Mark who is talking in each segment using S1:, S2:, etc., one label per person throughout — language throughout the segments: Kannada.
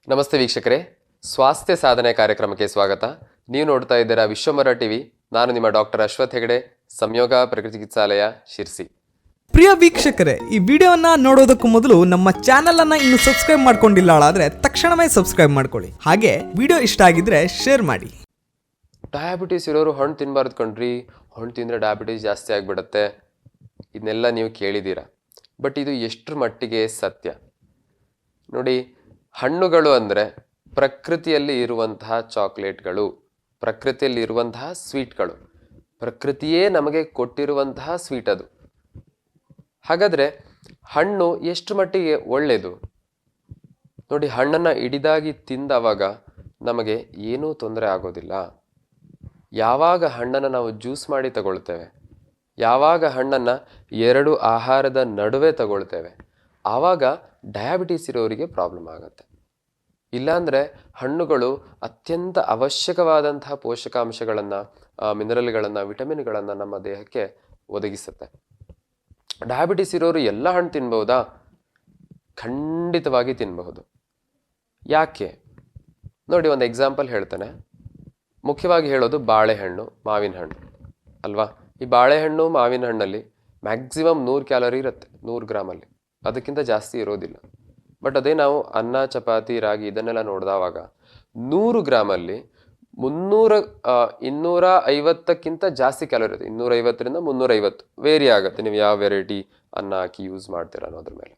S1: ನಮಸ್ತೆ ವೀಕ್ಷಕರೇ, ಸ್ವಾಸ್ಥ್ಯ ಸಾಧನೆ ಕಾರ್ಯಕ್ರಮಕ್ಕೆ ಸ್ವಾಗತ. ನೀವು ನೋಡ್ತಾ ಇದ್ದೀರಾ ವಿಶ್ವಮರ ಟಿವಿ. ನಾನು ನಿಮ್ಮ ಡಾಕ್ಟರ್ ಅಶ್ವಥ್ ಹೆಗಡೆ, ಸಂಯೋಗ ಪ್ರಕೃತಿ ಚಿಕಿತ್ಸಾಲಯ, ಶಿರ್ಸಿ.
S2: ಪ್ರಿಯ ವೀಕ್ಷಕರೇ, ಈ ವಿಡಿಯೋನ ನೋಡೋದಕ್ಕೂ ಮೊದಲು ನಮ್ಮ ಚಾನೆಲ್ ಅನ್ನ ಇನ್ನು ಸಬ್ಸ್ಕ್ರೈಬ್ ಮಾಡ್ಕೊಂಡಿಲ್ಲ ಆದ್ರೆ ತಕ್ಷಣವೇ ಸಬ್ಸ್ಕ್ರೈಬ್ ಮಾಡ್ಕೊಳ್ಳಿ. ಹಾಗೆ ವಿಡಿಯೋ ಇಷ್ಟ ಆಗಿದ್ರೆ ಶೇರ್ ಮಾಡಿ.
S1: ಡಯಾಬಿಟೀಸ್ ಇರೋರು ಹಣ್ಣು ತಿನ್ನಬಾರ್ದು ಕಣ್ರಿ, ಹಣ್ಣು ತಿಂದರೆ ಡಯಾಬಿಟೀಸ್ ಜಾಸ್ತಿ ಆಗಿಬಿಡುತ್ತೆ, ಇದನ್ನೆಲ್ಲ ನೀವು ಕೇಳಿದ್ದೀರಾ. ಬಟ್ ಇದು ಎಷ್ಟರ ಮಟ್ಟಿಗೆ ಸತ್ಯ ನೋಡಿ. ಹಣ್ಣುಗಳು ಅಂದರೆ ಪ್ರಕೃತಿಯಲ್ಲಿ ಇರುವಂತಹ ಚಾಕ್ಲೇಟ್ಗಳು, ಪ್ರಕೃತಿಯಲ್ಲಿ ಇರುವಂತಹ ಸ್ವೀಟ್ಗಳು, ಪ್ರಕೃತಿಯೇ ನಮಗೆ ಕೊಟ್ಟಿರುವಂತಹ ಸ್ವೀಟ್ ಅದು. ಹಾಗಾದರೆ ಹಣ್ಣು ಎಷ್ಟು ಮಟ್ಟಿಗೆ ಒಳ್ಳೆಯದು ನೋಡಿ. ಹಣ್ಣನ್ನು ಇಡಿದಾಗಿ ತಿಂದವಾಗ ನಮಗೆ ಏನೂ ತೊಂದರೆ ಆಗೋದಿಲ್ಲ. ಯಾವಾಗ ಹಣ್ಣನ್ನು ನಾವು ಜ್ಯೂಸ್ ಮಾಡಿ ತಗೊಳ್ತೇವೆ, ಯಾವಾಗ ಹಣ್ಣನ್ನು ಎರಡು ಆಹಾರದ ನಡುವೆ ತಗೊಳ್ತೇವೆ, ಆವಾಗ ಡಯಾಬಿಟೀಸ್ ಇರೋರಿಗೆ ಪ್ರಾಬ್ಲಮ್ ಆಗುತ್ತೆ. ಇಲ್ಲಾಂದರೆ ಹಣ್ಣುಗಳು ಅತ್ಯಂತ ಅವಶ್ಯಕವಾದಂತಹ ಪೋಷಕಾಂಶಗಳನ್ನು, ಮಿನರಲ್ಗಳನ್ನು, ವಿಟಮಿನ್ಗಳನ್ನು ನಮ್ಮ ದೇಹಕ್ಕೆ ಒದಗಿಸುತ್ತೆ. ಡಯಾಬಿಟೀಸ್ ಇರೋರು ಎಲ್ಲ ಹಣ್ಣು ತಿನ್ಬಹುದಾ? ಖಂಡಿತವಾಗಿ ತಿನ್ನಬಹುದು. ಯಾಕೆ ನೋಡಿ, ಒಂದು ಎಕ್ಸಾಂಪಲ್ ಹೇಳ್ತೇನೆ. ಮುಖ್ಯವಾಗಿ ಹೇಳೋದು ಬಾಳೆಹಣ್ಣು, ಮಾವಿನ ಹಣ್ಣು ಅಲ್ವಾ. ಈ ಬಾಳೆಹಣ್ಣು, ಮಾವಿನ ಹಣ್ಣಲ್ಲಿ ಮ್ಯಾಕ್ಸಿಮಮ್ 100 ಕ್ಯಾಲರಿ ಇರುತ್ತೆ, 100 ಗ್ರಾಮಲ್ಲಿ, ಅದಕ್ಕಿಂತ ಜಾಸ್ತಿ ಇರೋದಿಲ್ಲ. ಬಟ್ ಅದೇ ನಾವು ಅನ್ನ, ಚಪಾತಿ, ರಾಗಿ ಇದನ್ನೆಲ್ಲ ನೋಡಿದವಾಗ 100 ಗ್ರಾಮಲ್ಲಿ 250ಕ್ಕಿಂತ ಜಾಸ್ತಿ ಕ್ಯಾಲರಿ ಇರುತ್ತೆ. 250ರಿಂದ 350 ವೇರಿ ಆಗುತ್ತೆ, ನೀವು ಯಾವ ವೆರೈಟಿ ಅನ್ನ ಹಾಕಿ ಯೂಸ್ ಮಾಡ್ತೀರ ಅನ್ನೋದ್ರ ಮೇಲೆ.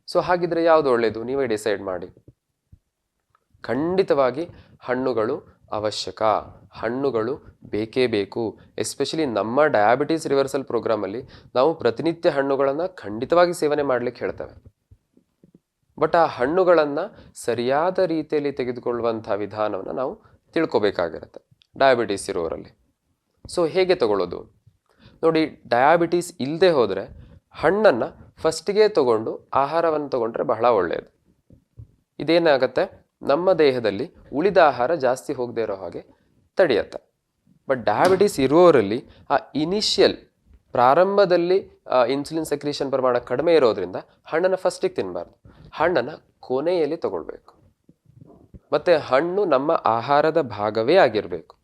S1: ಸೊ ಹಾಗಿದ್ರೆ ಯಾವುದು ಒಳ್ಳೆಯದು, ನೀವೇ ಡಿಸೈಡ್ ಮಾಡಿ. ಖಂಡಿತವಾಗಿ ಹಣ್ಣುಗಳು ಅವಶ್ಯಕ, ಹಣ್ಣುಗಳು ಬೇಕೇ ಬೇಕು. ಎಸ್ಪೆಷಲಿ ನಮ್ಮ ಡಯಾಬಿಟೀಸ್ ರಿವರ್ಸಲ್ ಪ್ರೋಗ್ರಾಮಲ್ಲಿ ನಾವು ಪ್ರತಿನಿತ್ಯ ಹಣ್ಣುಗಳನ್ನು ಖಂಡಿತವಾಗಿ ಸೇವನೆ ಮಾಡಲಿಕ್ಕೆ ಹೇಳ್ತೇವೆ. ಬಟ್ ಆ ಹಣ್ಣುಗಳನ್ನು ಸರಿಯಾದ ರೀತಿಯಲ್ಲಿ ತೆಗೆದುಕೊಳ್ಳುವಂಥ ವಿಧಾನವನ್ನು ನಾವು ತಿಳ್ಕೊಬೇಕಾಗಿರುತ್ತೆ ಡಯಾಬಿಟೀಸ್ ಇರೋರಲ್ಲಿ. ಸೊ ಹೇಗೆ ತಗೊಳ್ಳೋದು ನೋಡಿ. ಡಯಾಬಿಟೀಸ್ ಇಲ್ಲದೆ ಹೋದರೆ ಹಣ್ಣನ್ನು ಫಸ್ಟಿಗೆ ತಗೊಂಡು ಆಹಾರವನ್ನು ತಗೊಂಡ್ರೆ ಬಹಳ ಒಳ್ಳೆಯದು. ಇದೇನಾಗುತ್ತೆ, ನಮ್ಮ ದೇಹದಲ್ಲಿ ಉಳಿದ ಆಹಾರ ಜಾಸ್ತಿ ಹೋಗದೆ ಇರೋ ಹಾಗೆ ತಡೆಯುತ್ತೆ. ಬಟ್ ಡಯಾಬಿಟೀಸ್ ಇರುವವರಲ್ಲಿ ಆ ಇನಿಷಿಯಲ್ ಪ್ರಾರಂಭದಲ್ಲಿ ಇನ್ಸುಲಿನ್ ಸೆಕ್ರೀಷನ್ ಪ್ರಮಾಣ ಕಡಿಮೆ ಇರೋದ್ರಿಂದ ಹಣ್ಣನ್ನು ಫಸ್ಟಿಗೆ ತಿನ್ನಬಾರ್ದು, ಹಣ್ಣನ್ನು ಕೊನೆಯಲ್ಲಿ ತಗೊಳ್ಬೇಕು. ಮತ್ತು ಹಣ್ಣು ನಮ್ಮ ಆಹಾರದ ಭಾಗವೇ ಆಗಿರಬೇಕು.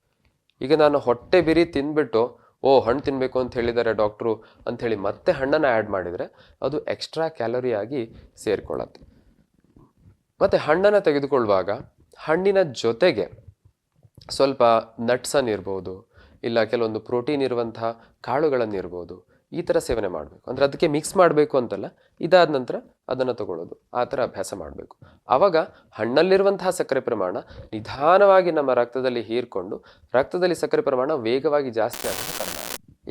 S1: ಈಗ ನಾನು ಹೊಟ್ಟೆ ಬಿರಿ ತಿಂದ್ಬಿಟ್ಟು ಹಣ್ಣು ತಿನ್ನಬೇಕು ಅಂತ ಹೇಳಿದ್ದಾರೆ ಡಾಕ್ಟ್ರು ಅಂಥೇಳಿ ಮತ್ತೆ ಹಣ್ಣನ್ನು ಆ್ಯಡ್ ಮಾಡಿದರೆ ಅದು ಎಕ್ಸ್ಟ್ರಾ ಕ್ಯಾಲರಿ ಆಗಿ ಸೇರಿಕೊಳ್ಳುತ್ತೆ. ಮತ್ತು ಹಣ್ಣನ್ನು ತೆಗೆದುಕೊಳ್ಳುವಾಗ ಹಣ್ಣಿನ ಜೊತೆಗೆ ಸ್ವಲ್ಪ ನಟ್ಸನ್ನು ಇರ್ಬೋದು, ಇಲ್ಲ ಕೆಲವೊಂದು ಪ್ರೋಟೀನ್ ಇರುವಂತಹ ಕಾಳುಗಳನ್ನು ಇರ್ಬೋದು, ಈ ಥರ ಸೇವನೆ ಮಾಡಬೇಕು. ಅಂದರೆ ಅದಕ್ಕೆ ಮಿಕ್ಸ್ ಮಾಡಬೇಕು ಅಂತಲ್ಲ, ಇದಾದ ನಂತರ ಅದನ್ನು ತಗೊಳ್ಳೋದು, ಆ ಥರ ಅಭ್ಯಾಸ ಮಾಡಬೇಕು. ಆವಾಗ ಹಣ್ಣಲ್ಲಿರುವಂತಹ ಸಕ್ಕರೆ ಪ್ರಮಾಣ ನಿಧಾನವಾಗಿ ನಮ್ಮ ರಕ್ತದಲ್ಲಿ ಹೀರ್ಕೊಂಡು ರಕ್ತದಲ್ಲಿ ಸಕ್ಕರೆ ಪ್ರಮಾಣ ವೇಗವಾಗಿ ಜಾಸ್ತಿ ಆಗುತ್ತೆ ಕಡಿಮೆ.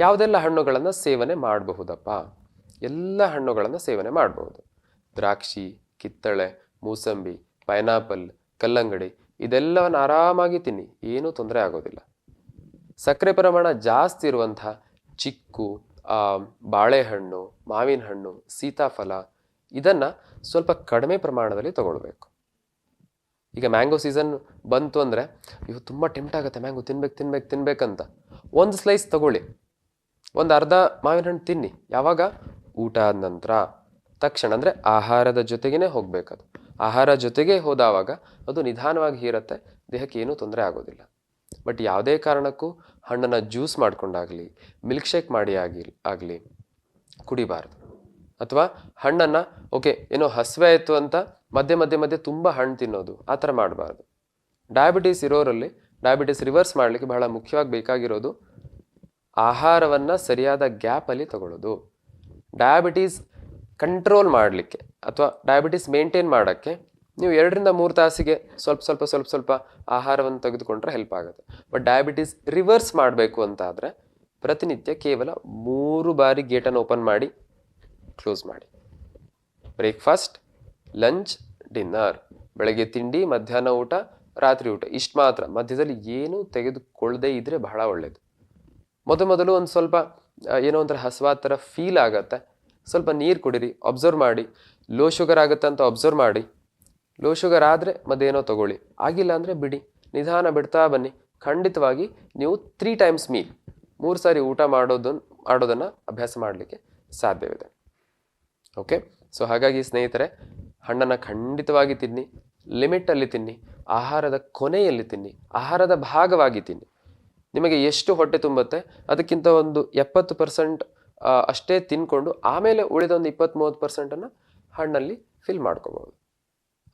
S1: ಯಾವುದೆಲ್ಲ ಹಣ್ಣುಗಳನ್ನು ಸೇವನೆ ಮಾಡಬಹುದಪ್ಪ? ಎಲ್ಲ ಹಣ್ಣುಗಳನ್ನು ಸೇವನೆ ಮಾಡಬಹುದು. ದ್ರಾಕ್ಷಿ, ಕಿತ್ತಳೆ, ಮೂಸಂಬಿ, ಪೈನಾಪಲ್, ಕಲ್ಲಂಗಡಿ ಇದೆಲ್ಲವನ್ನು ಆರಾಮಾಗಿ ತಿನ್ನಿ, ಏನೂ ತೊಂದರೆ ಆಗೋದಿಲ್ಲ. ಸಕ್ಕರೆ ಪ್ರಮಾಣ ಜಾಸ್ತಿ ಇರುವಂತಹ ಚಿಕ್ಕು, ಬಾಳೆಹಣ್ಣು, ಮಾವಿನ ಹಣ್ಣು, ಸೀತಾಫಲ ಇದನ್ನು ಸ್ವಲ್ಪ ಕಡಿಮೆ ಪ್ರಮಾಣದಲ್ಲಿ ತಗೊಳ್ಬೇಕು. ಈಗ ಮ್ಯಾಂಗೋ ಸೀಸನ್ ಬಂತು ಅಂದರೆ ಇವು ತುಂಬ ಟೆಂಪ್ಟ್ ಆಗುತ್ತೆ, ಮ್ಯಾಂಗೋ ತಿನ್ಬೇಕಂತ. ಒಂದು ಸ್ಲೈಸ್ ತಗೊಳ್ಳಿ, ಒಂದು ಅರ್ಧ ಮಾವಿನ ಹಣ್ಣು ತಿನ್ನಿ. ಯಾವಾಗ? ಊಟ ಆದ ನಂತರ, ತಕ್ಷಣ. ಅಂದರೆ ಆಹಾರದ ಜೊತೆಗೇ ಹೋಗಬೇಕದು. ಆಹಾರ ಜೊತೆಗೆ ಹೋದಾವಾಗ ಅದು ನಿಧಾನವಾಗಿ ಹೀರುತ್ತೆ, ದೇಹಕ್ಕೆ ಏನೂ ತೊಂದರೆ ಆಗೋದಿಲ್ಲ. ಬಟ್ ಯಾವುದೇ ಕಾರಣಕ್ಕೂ ಹಣ್ಣನ್ನು ಜ್ಯೂಸ್ ಮಾಡ್ಕೊಂಡಾಗಲಿ, ಮಿಲ್ಕ್ ಶೇಕ್ ಮಾಡಿ ಆಗಲಿ ಕುಡಿಬಾರ್ದು. ಅಥವಾ ಹಣ್ಣನ್ನು ಏನೋ ಹಸಿವೆ ಆಯಿತು ಅಂತ ಮಧ್ಯೆ ತುಂಬ ಹಣ್ಣು ತಿನ್ನೋದು, ಆ ಥರ ಮಾಡಬಾರ್ದು. ಡಯಾಬಿಟೀಸ್ ಇರೋರಲ್ಲಿ ಡಯಾಬಿಟೀಸ್ ರಿವರ್ಸ್ ಮಾಡಲಿಕ್ಕೆ ಬಹಳ ಮುಖ್ಯವಾಗಿ ಬೇಕಾಗಿರೋದು ಆಹಾರವನ್ನು ಸರಿಯಾದ ಗ್ಯಾಪಲ್ಲಿ ತಗೊಳ್ಳೋದು. ಡಯಾಬಿಟೀಸ್ ಕಂಟ್ರೋಲ್ ಮಾಡಲಿಕ್ಕೆ ಅಥವಾ ಡಯಾಬಿಟೀಸ್ ಮೇಂಟೈನ್ ಮಾಡೋಕ್ಕೆ ನೀವು 2ರಿಂದ 3 ತಾಸಿಗೆ ಸ್ವಲ್ಪ ಆಹಾರವನ್ನು ತೆಗೆದುಕೊಂಡ್ರೆ ಹೆಲ್ಪ್ ಆಗುತ್ತೆ. ಬಟ್ ಡಯಾಬಿಟೀಸ್ ರಿವರ್ಸ್ ಮಾಡಬೇಕು ಅಂತ ಆದರೆ ಪ್ರತಿನಿತ್ಯ ಕೇವಲ 3 ಬಾರಿ ಗೇಟನ್ನು ಓಪನ್ ಮಾಡಿ ಕ್ಲೋಸ್ ಮಾಡಿ. ಬ್ರೇಕ್ಫಾಸ್ಟ್, ಲಂಚ್, ಡಿನ್ನರ್, ಬೆಳಗ್ಗೆ ತಿಂಡಿ, ಮಧ್ಯಾಹ್ನ ಊಟ, ರಾತ್ರಿ ಊಟ, ಇಷ್ಟು ಮಾತ್ರ. ಮಧ್ಯದಲ್ಲಿ ಏನೂ ತೆಗೆದುಕೊಳ್ಳದೆ ಇದ್ದರೆ ಬಹಳ ಒಳ್ಳೆಯದು. ಮೊದಲು ಒಂದು ಸ್ವಲ್ಪ ಏನೋ ಒಂಥರ ಹಸುವಾದ ಥರ ಫೀಲ್ ಆಗತ್ತೆ, ಸ್ವಲ್ಪ ನೀರು ಕುಡೀರಿ, ಅಬ್ಸರ್ವ್ ಮಾಡಿ. ಲೋ ಶುಗರ್ ಆಗುತ್ತೆ ಅಂತ ಅಬ್ಸರ್ವ್ ಮಾಡಿ. ಲೋ ಶುಗರ್ ಆದರೆ ಮತ್ತೇನೋ ತಗೊಳ್ಳಿ, ಆಗಿಲ್ಲ ಅಂದರೆ ಬಿಡಿ, ನಿಧಾನ ಬಿಡ್ತಾ ಬನ್ನಿ. ಖಂಡಿತವಾಗಿ ನೀವು 3 ಟೈಮ್ಸ್ ಮೀಲ್, 3 ಸಾರಿ ಊಟ ಮಾಡೋದನ್ನು ಅಭ್ಯಾಸ ಮಾಡಲಿಕ್ಕೆ ಸಾಧ್ಯವಿದೆ. ಓಕೆ. ಸೊ ಹಾಗಾಗಿ ಸ್ನೇಹಿತರೆ, ಹಣ್ಣನ್ನು ಖಂಡಿತವಾಗಿ ತಿನ್ನಿ, ಲಿಮಿಟಲ್ಲಿ ತಿನ್ನಿ, ಆಹಾರದ ಕೊನೆಯಲ್ಲಿ ತಿನ್ನಿ, ಆಹಾರದ ಭಾಗವಾಗಿ ತಿನ್ನಿ. ನಿಮಗೆ ಎಷ್ಟು ಹೊಟ್ಟೆ ತುಂಬುತ್ತೆ ಅದಕ್ಕಿಂತ ಒಂದು 70% ಅಷ್ಟೇ ತಿನ್ಕೊಂಡು ಆಮೇಲೆ ಉಳಿದ ಒಂದು 20-30% ಹಣ್ಣಲ್ಲಿ ಫಿಲ್ ಮಾಡ್ಕೋಬಹುದು.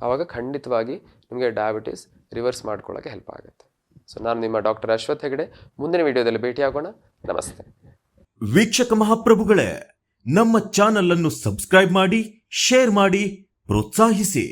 S1: ಆವಾಗ ಖಂಡಿತವಾಗಿ ನಿಮಗೆ ಡಯಾಬಿಟಿಸ್ ರಿವರ್ಸ್ ಮಾಡ್ಕೊಳ್ಳೋಕ್ಕೆ ಹೆಲ್ಪ್ ಆಗುತ್ತೆ. ಸೊ ನಾನು ನಿಮ್ಮ ಡಾಕ್ಟರ್ ಅಶ್ವಥ್ ಹೆಗಡೆ. ಮುಂದಿನ ವಿಡಿಯೋದಲ್ಲಿ ಭೇಟಿಯಾಗೋಣ. ನಮಸ್ತೆ.
S3: ವೀಕ್ಷಕ ಮಹಾಪ್ರಭುಗಳೇ, ನಮ್ಮ ಚಾನಲ್ ಅನ್ನು ಸಬ್ಸ್ಕ್ರೈಬ್ ಮಾಡಿ, ಶೇರ್ ಮಾಡಿ, ಪ್ರೋತ್ಸಾಹಿಸಿ.